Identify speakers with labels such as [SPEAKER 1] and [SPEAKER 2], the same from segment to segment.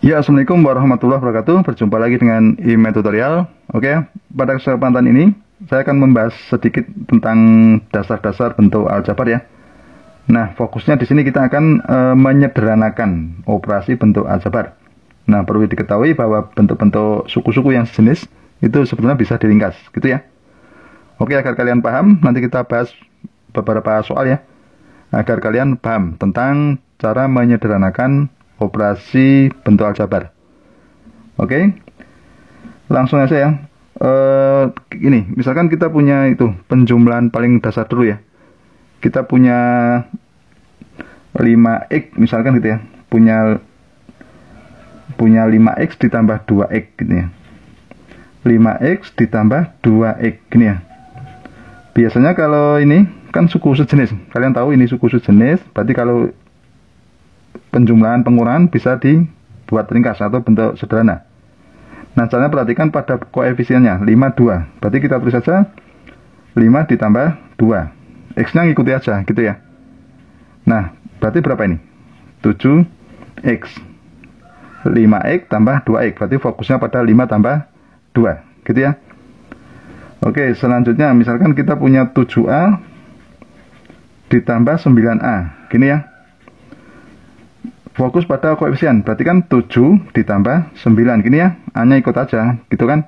[SPEAKER 1] Ya, Assalamualaikum warahmatullahi wabarakatuh. Berjumpa lagi dengan IME Tutorial. Oke, pada kesempatan ini saya akan membahas sedikit tentang dasar-dasar bentuk aljabar ya. Nah, fokusnya di sini kita akan menyederhanakan operasi bentuk aljabar. Nah, perlu diketahui bahwa bentuk-bentuk suku-suku yang sejenis itu sebetulnya bisa diringkas, gitu ya. Oke, agar kalian paham, nanti kita bahas beberapa soal ya, agar kalian paham tentang cara menyederhanakan operasi bentuk aljabar. Oke, langsung aja ya. Ini misalkan kita punya itu penjumlahan paling dasar dulu ya. Kita punya 5x misalkan gitu ya. Punya 5x ditambah 2x gitu ya. 5x ditambah 2x gini ya. Biasanya kalau ini kan suku sejenis. Kalian tahu ini suku sejenis, berarti kalau penjumlahan pengurangan bisa dibuat ringkas atau bentuk sederhana. Nah, caranya perhatikan pada koefisiennya 5, 2. Berarti kita tulis saja 5 ditambah 2. X-nya ngikuti aja gitu ya. Nah, berarti berapa ini? 7x. 5x tambah 2x. Berarti fokusnya pada 5 tambah 2 gitu ya. Oke, selanjutnya misalkan kita punya 7a ditambah 9a. Gini ya. Fokus pada koefisien, berarti kan 7 ditambah 9, gini ya, A-nya ikut aja, gitu kan.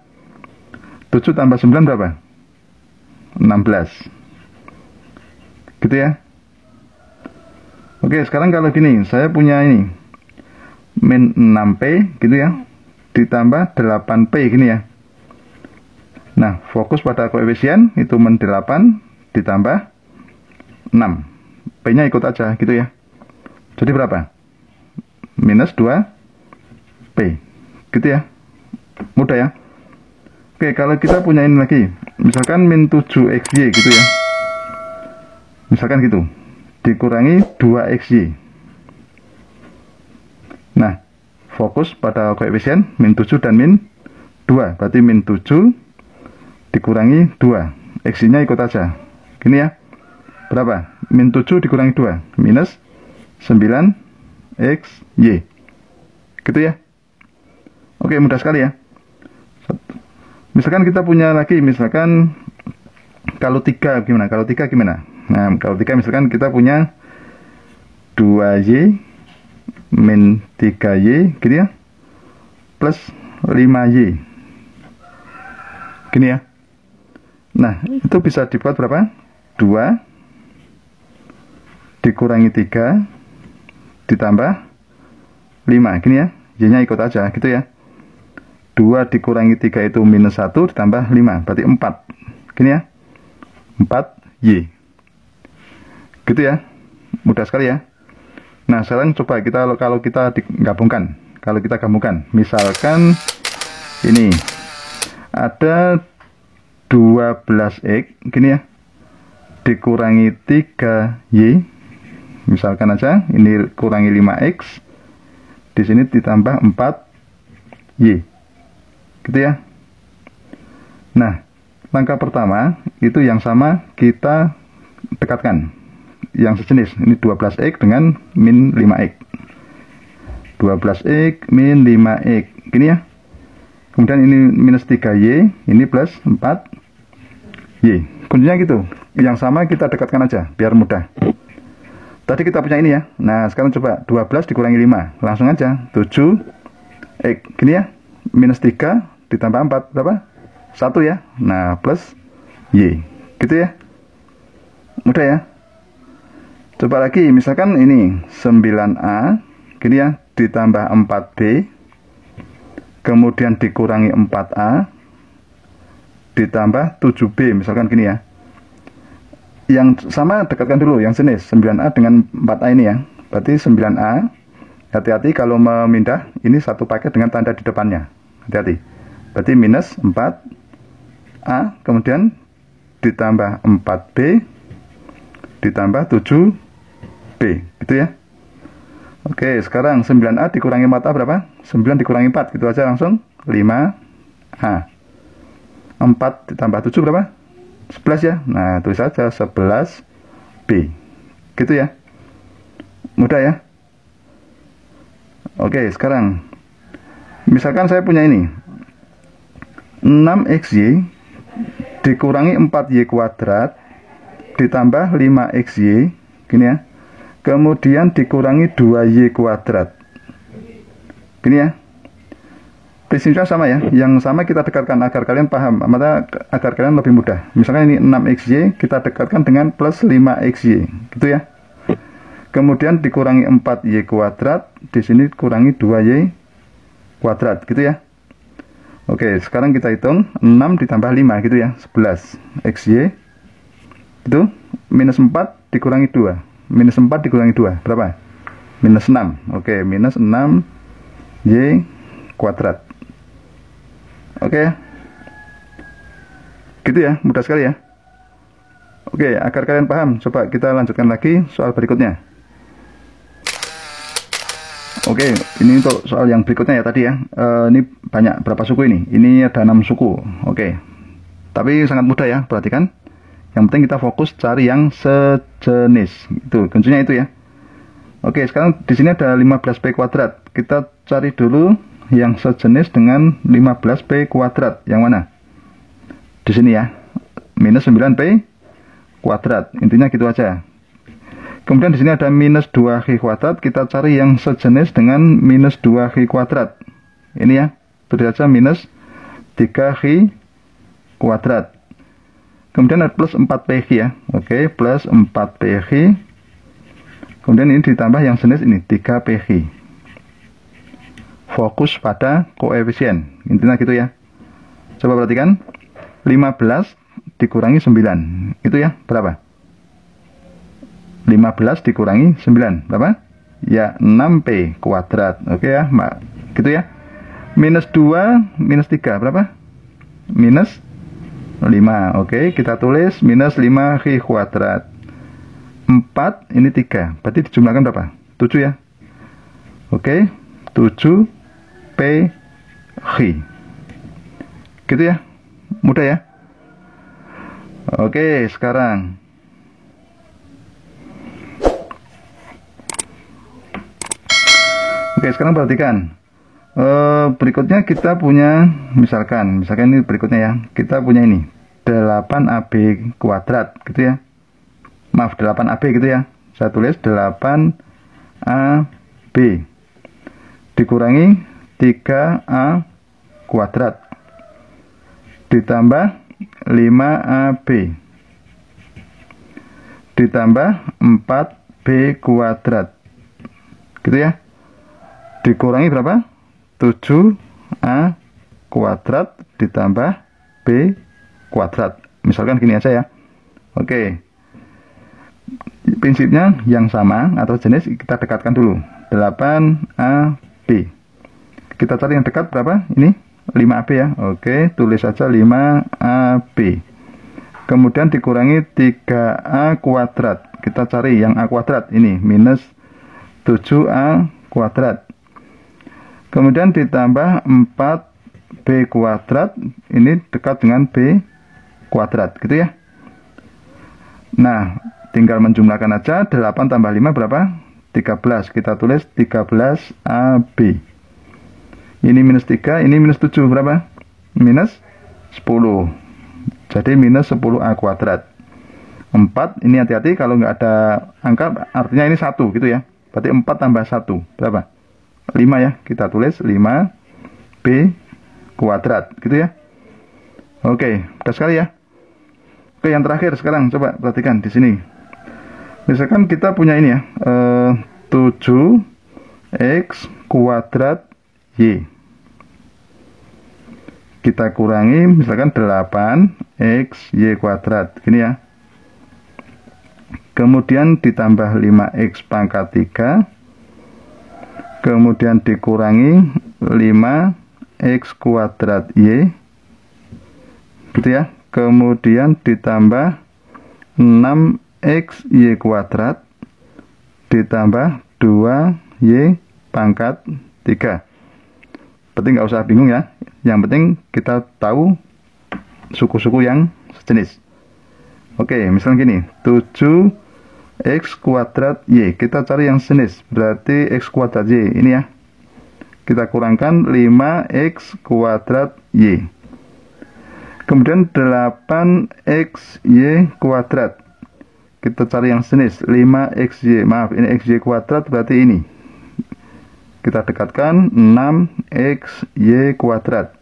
[SPEAKER 1] 7 tambah 9 berapa? 16. Gitu ya. Oke, sekarang kalau gini, saya punya ini, min 6P, gitu ya, ditambah 8P, gini ya. Nah, fokus pada koefisien, itu min 8 ditambah 6. P-nya ikut aja, gitu ya. Jadi berapa? Minus 2P gitu ya, mudah ya. Oke, kalau kita punya ini lagi misalkan min 7xy gitu ya, misalkan gitu, dikurangi 2xy. Nah, fokus pada koefisien min 7 dan min 2, berarti min 7 dikurangi 2, xy nya ikut aja gini ya. Berapa? Min 7 dikurangi 2 minus 9 X, Y. Gitu ya. Oke, mudah sekali ya. Misalkan kita punya lagi, misalkan kalau 3 gimana? Kalau 3 gimana? Nah, kalau 3 misalkan kita punya 2Y min 3Y, gitu ya. Plus 5Y. Gini ya. Nah, itu bisa dibuat berapa? 2 dikurangi 3 ditambah 5, gini ya, Y-nya ikut aja gitu ya. 2 dikurangi 3 itu minus 1 ditambah 5, berarti 4, gini ya, 4Y gitu ya, mudah sekali ya. Nah, sekarang coba kita kalau kita gabungkan, misalkan ini ada 12x gini ya, dikurangi 3Y. Misalkan aja ini kurangi 5x, di sini ditambah 4y, gitu ya. Nah, langkah pertama itu yang sama kita dekatkan, yang sejenis. Ini 12x dengan min 5x, 12x min 5x, gini ya. Kemudian ini minus 3y, ini plus 4y. Kuncinya gitu, yang sama kita dekatkan aja biar mudah. Tadi kita punya ini ya. Nah, sekarang coba 12 dikurangi 5. Langsung aja 7x. Gini ya. Minus 3 ditambah 4 berapa? 1 ya. Nah, plus Y. Gitu ya. Mudah ya. Coba lagi misalkan ini 9A gini ya, ditambah 4B. Kemudian dikurangi 4A ditambah 7B misalkan gini ya. Yang sama dekatkan dulu yang jenis 9A dengan 4A ini ya. Berarti 9A, hati-hati kalau memindah ini satu paket dengan tanda di depannya, hati-hati. Berarti minus 4A kemudian ditambah 4B ditambah 7B gitu ya. Oke, sekarang 9A dikurangi 4A berapa? 9 dikurangi 4, gitu aja langsung 5A. 4 ditambah 7 berapa? 11 ya. Nah, tulis saja 11B. Gitu ya. Mudah ya. Oke, sekarang Misalkan saya punya ini 6xy dikurangi 4y kuadrat ditambah 5xy gini ya, kemudian dikurangi 2y kuadrat gini ya. Prinsipnya sama ya, yang sama kita dekatkan agar kalian paham, agar kalian lebih mudah. Misalkan ini 6xy, kita dekatkan dengan plus 5xy, gitu ya. Kemudian dikurangi 4y kuadrat, di sini kurangi 2y kuadrat, gitu ya. Oke, sekarang kita hitung 6 ditambah 5, gitu ya, 11xy, itu minus 4 dikurangi 2, minus 4 dikurangi 2, berapa? Minus 6, oke, minus 6y kuadrat. Oke, gitu ya, mudah sekali ya. Oke, agar kalian paham, coba kita lanjutkan lagi soal berikutnya. Oke, ini untuk soal yang berikutnya ya tadi ya. Ini banyak, berapa suku ini? Ini ada 6 suku. Oke, tapi sangat mudah ya, perhatikan. Yang penting kita fokus cari yang sejenis. Itu kuncinya itu ya. Oke, sekarang di sini ada 15p kuadrat. Kita cari dulu yang sejenis dengan 15p kuadrat. Yang mana? Di sini ya. Minus 9p kuadrat. Intinya gitu aja. Kemudian di sini ada minus 2q kuadrat. Kita cari yang sejenis dengan minus 2q kuadrat. Ini ya. Tulis saja minus 3q kuadrat. Kemudian ada plus 4pq ya. Oke, plus 4pq. Kemudian ini ditambah yang sejenis ini 3pq. Fokus pada koefisien, intinya gitu ya. Coba perhatikan, 15 dikurangi 9, itu ya, berapa? 15 dikurangi 9, berapa? Ya, 6p kuadrat, oke ya, gitu ya. Minus 2, minus 3, berapa? Minus 5, oke, kita tulis minus 5q kuadrat. 4, ini 3, berarti dijumlahkan berapa? 7 ya. Oke, 7 P X, gitu ya, mudah ya. Oke, sekarang perhatikan. Berikutnya kita punya, misalkan ini berikutnya ya, kita punya ini 8ab kuadrat, gitu ya. Maaf, 8ab gitu ya. Saya tulis 8ab dikurangi 3a kuadrat ditambah 5ab ditambah 4b kuadrat, gitu ya, dikurangi berapa? 7a kuadrat ditambah b kuadrat. Misalkan gini aja ya. Oke, prinsipnya yang sama atau jenis kita dekatkan dulu. 8ab, kita cari yang dekat berapa? Ini 5ab ya. Oke, tulis saja 5ab. Kemudian dikurangi 3a kuadrat. Kita cari yang a kuadrat. Ini minus 7a kuadrat. Kemudian ditambah 4b kuadrat. Ini dekat dengan b kuadrat, gitu ya. Nah, tinggal menjumlahkan aja. 8 tambah 5 berapa? 13. Kita tulis 13ab. Ini minus 3, ini minus 7, berapa? Minus 10. Jadi minus 10a kuadrat. 4, ini hati-hati kalau nggak ada angka, artinya ini 1, gitu ya. Berarti 4 tambah 1, berapa? 5 ya. Kita tulis 5b kuadrat, gitu ya. Oke, mudah sekali ya. Oke, yang terakhir sekarang, coba perhatikan di sini. Misalkan kita punya ini ya, 7x kuadrat y. Kita kurangi misalkan 8xy kuadrat, gini ya. Kemudian ditambah 5x pangkat 3. Kemudian dikurangi 5x kuadrat y, gitu ya. Kemudian ditambah 6xy kuadrat ditambah 2y pangkat 3. Berarti nggak usah bingung ya. Yang penting kita tahu suku-suku yang sejenis. Oke, misalnya gini, 7x kuadrat y. Kita cari yang sejenis, berarti x kuadrat y ini ya. kita kurangkan 5x kuadrat Y. Kemudian 8xy kuadrat. Kita cari yang sejenis 5xy. Maaf, ini xy kuadrat berarti ini. Kita dekatkan 6xy kuadrat.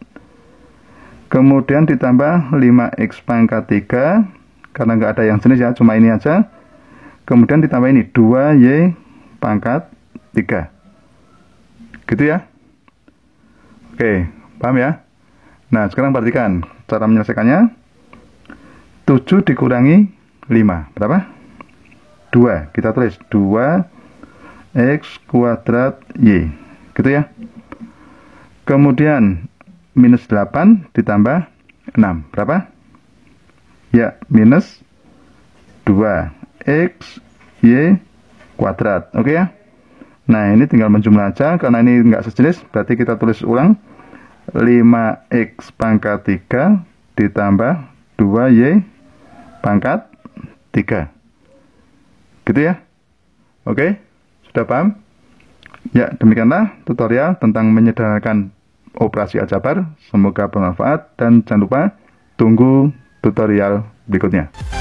[SPEAKER 1] Kemudian ditambah 5x pangkat 3. Karena nggak ada yang jenis ya, cuma ini aja. Kemudian ditambah ini 2y pangkat 3. Gitu ya. Oke, paham ya? Nah, sekarang perhatikan cara menyelesaikannya. 7 dikurangi 5, berapa? 2. Kita tulis 2x kuadrat Y. Gitu ya. Kemudian minus 8 ditambah 6, berapa? Ya, minus 2x Y kuadrat. Oke ya. Nah, ini tinggal menjumlah aja. Karena ini enggak sejenis, berarti kita tulis ulang 5x pangkat 3 ditambah 2y pangkat 3. Gitu ya. Oke, sudah paham? Ya, demikianlah tutorial tentang menyederhanakan operasi aljabar. Semoga bermanfaat dan jangan lupa tunggu tutorial berikutnya.